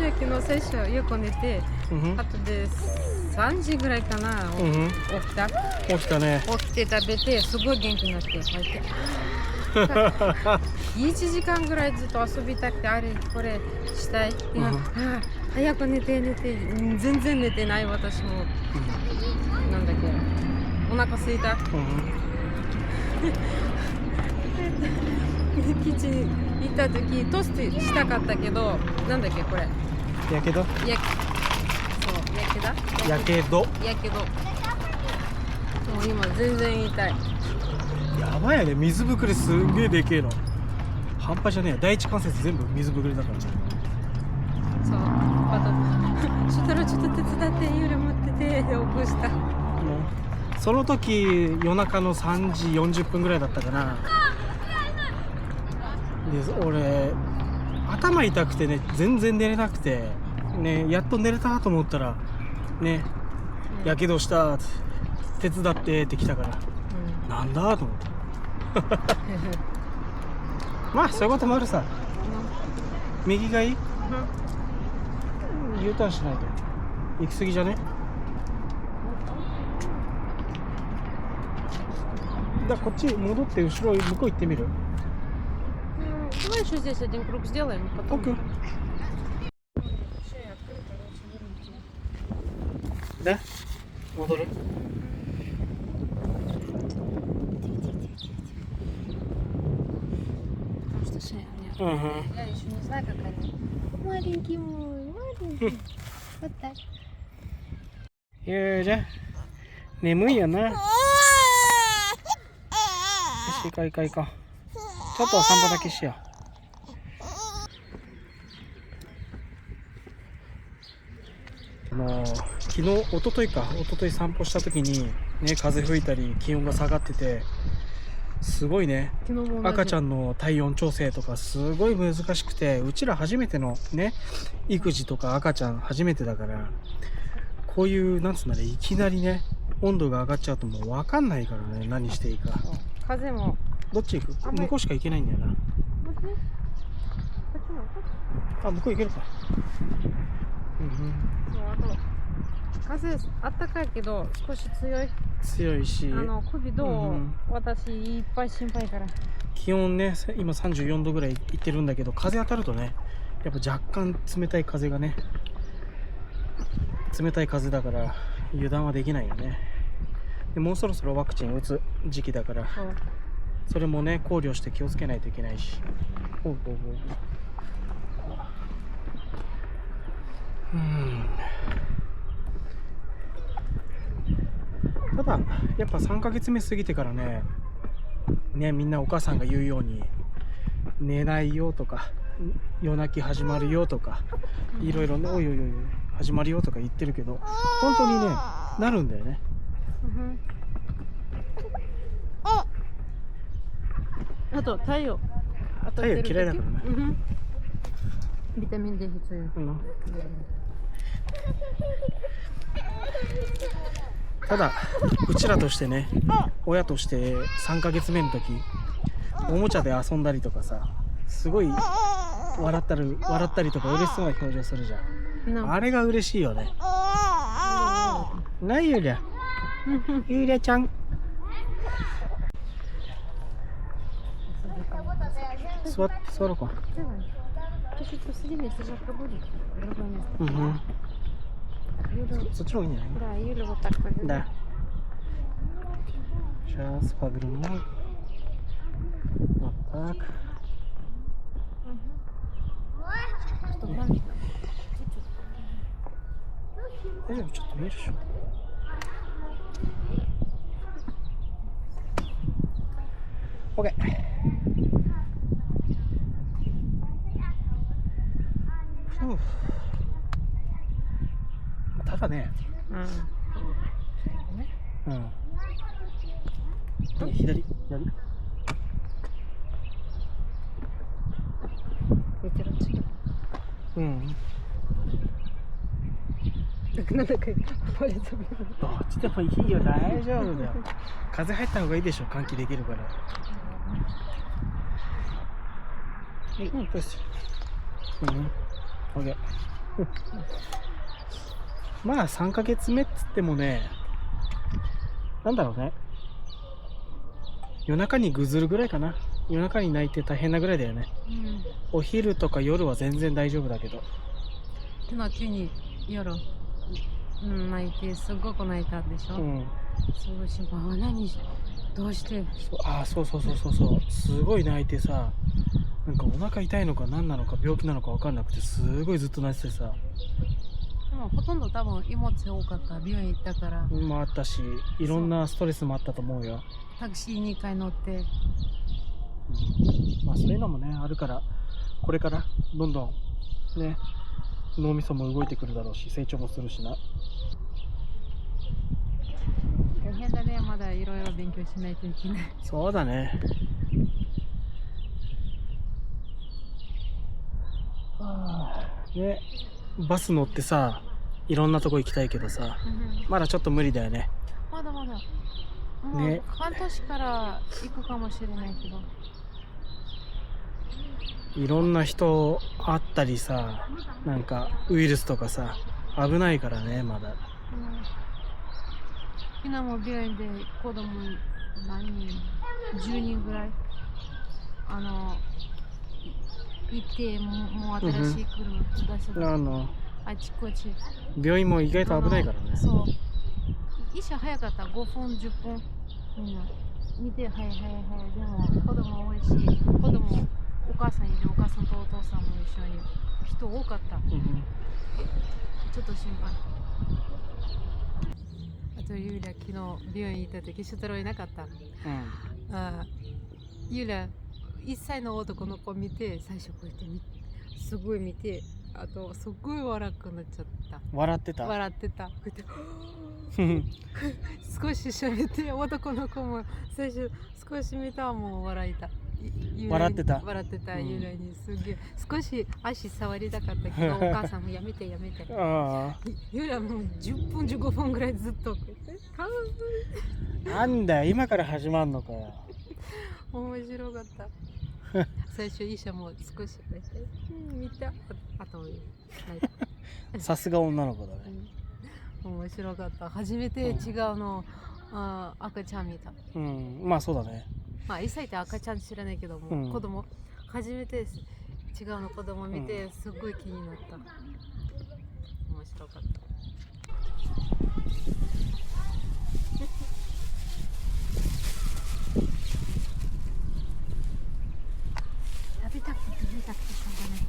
で昨日最初よく寝て、あとで3時ぐらいかな、起きた。起きたね。起きて食べて、すごい元気になって、こうやって。1時間ぐらいずっと遊びたくて、あれこれしたい。早く寝て、全然寝てない私も。なんだっけ、お腹空いた。キッチン行った時トーストしたかったけど、なんだっけこれ。やけど？そう、やけだ？やけど。もう今全然痛い。やばいよね、水ぶくれすんげえでけえの。半端じゃねえ。第一関節全部水ぶくれだから。そう。そしたらちょっと手伝って、ゆる持ってて起こした。その時夜中の3時40分ぐらいだったかな。で俺頭痛くてね、全然寝れなくてね、やっと寝れたと思ったらね、やけどしたって手伝ってって来たから、なんだと思ってまあそういうこともあるさ。右がいい？U ターンしないと。行き過ぎじゃね？こっち戻って後ろ向こう行ってみる？Давай еще здесь один круг сделаем, потом. Окей. Да? 戻る？ Потому что шея у меня. Я еще не знаю, как они. Маленький мой, маленький. Вот так. じゃ眠いよな。よし、行こう。ちょっとお散歩だけしよう。昨日、一昨日散歩した時にね、風吹いたり気温が下がってて、すごいね、赤ちゃんの体温調整とかすごい難しくて、うちら初めてのね、育児とか赤ちゃん初めてだから、こういうなんつうんだね、いきなりね、温度が上がっちゃうともう分かんないからね、何していいか。風もどっち行く？向こうしか行けないんだよな。あ、向こう行けるか。風あったかいけど少し強いし、首どう？私いっぱい心配から。気温ね、今34度ぐらいいってるんだけど、風当たるとね、やっぱ若干冷たい風がね、冷たい風だから油断はできないよね。でもうそろそろワクチン打つ時期だから、それもね考慮して気をつけないといけないし。ただやっぱ3ヶ月目過ぎてからね、みんなお母さんが言うように寝ないよとか、夜泣き始まるよとか、いろいろね、おい始まるよとか言ってるけど、本当にねなるんだよね。あと太陽嫌いだからね。ビタミン D 必要。ただうちらとしてね、親として3ヶ月目の時おもちゃで遊んだりとかさ、すごい笑ったりとか嬉しそうな表情するじゃん。あれが嬉しいよね。な、ゆりゃちゃん。座ろうか。Чуть-чуть посидим, если жарко будет, в другое место.そっちの方がいいんじゃない？ Да, Юля вот так поведет. Да. Сейчас поверну. Вот так. Что, маленькая? Что-то видишь? Окей.ただね、左。なんだかどっちでもいいよ、大丈夫だよ。風入った方がいいでしょ、換気できるから。OK。まあ3ヶ月目っつってもね、なんだろうね、夜中にぐずるぐらいかな。夜中に泣いて大変なぐらいだよね。お昼とか夜は全然大丈夫だけど。昨日急に夜、泣いてすごく泣いたんでしょ。すごい心配。どうして？そう。すごい泣いてさ、なんかお腹痛いのか何なのか病気なのか分かんなくて、すごいずっと泣いててさ。でもほとんど多分荷物多かった。病院行ったから。もあったし、いろんなストレスもあったと思うよ。タクシー2回乗って。まあそういうのもね、あるから、これからどんどんね、脳みそも動いてくるだろうし、成長もするしな。大変だね、まだいろいろ勉強しないといけない。そうだね。ね、バス乗ってさ、いろんなとこ行きたいけどさ、まだちょっと無理だよね。まだ。もう半年から行くかもしれないけど。いろんな人会ったりさ、なんかウイルスとかさ、危ないからね、まだ。昨日も病院で子供何人、10人ぐらい行って、もう新しい車出してた。あちこち。病院も意外と危ないからね。そう。医者早かった。5分、10分。みんな見て、はい。でも子供多いし、子供お母さんいる。お母さんとお父さんも一緒に。人多かった。ちょっと心配。あとユーラ、昨日病院行った時、シュトロいなかった。ユーラ、1歳の男の子見て、最初こうやってすごい見て、あとすごい笑くなっちゃった。笑ってた。こうやって少し喋って、男の子も最初少し見た、もう笑えた。笑ってた。ユーラにすげえ。少し足触りたかったけど、お母さんもやめて。ユーラもう10分15分ぐらいずっとこうやって。なんだよ、今から始まんのかよ。面白かった。最初医者も少し見た。あと泣いた。さすが女の子だね。面白かった。初めて違うの、赤ちゃん見た。まあそうだね。まあ1歳って赤ちゃん知らないけども、子供初めて違うの子供見て、すごい気になった。面白かった。食べたくてしょうがない。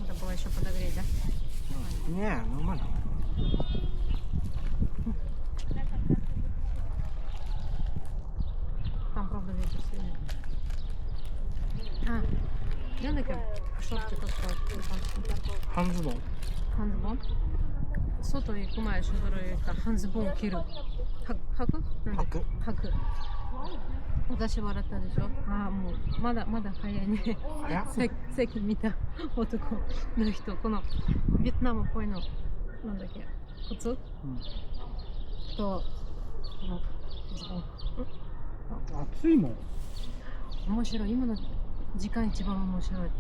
Надо было еще подогреть, да? Не, нормально. Там, правда, ветер сильный.なんだっけ? Шорты как-то. 半ズボン。半ズボン? 外行く前、シュドロ言った。半ズボン着る。履く。私笑ったでしょ。もうまだ早いね。さっき見た男の人、このベトナムっぽいの、なんだっけ、靴、とこのズボン。暑いもん。面白い。今の時間一番面白い。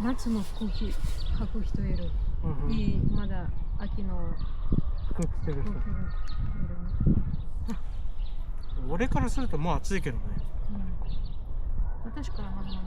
夏の服履く人いる。まだ秋の服着てる人。俺からするともう暑いけどね。私からまだまだ。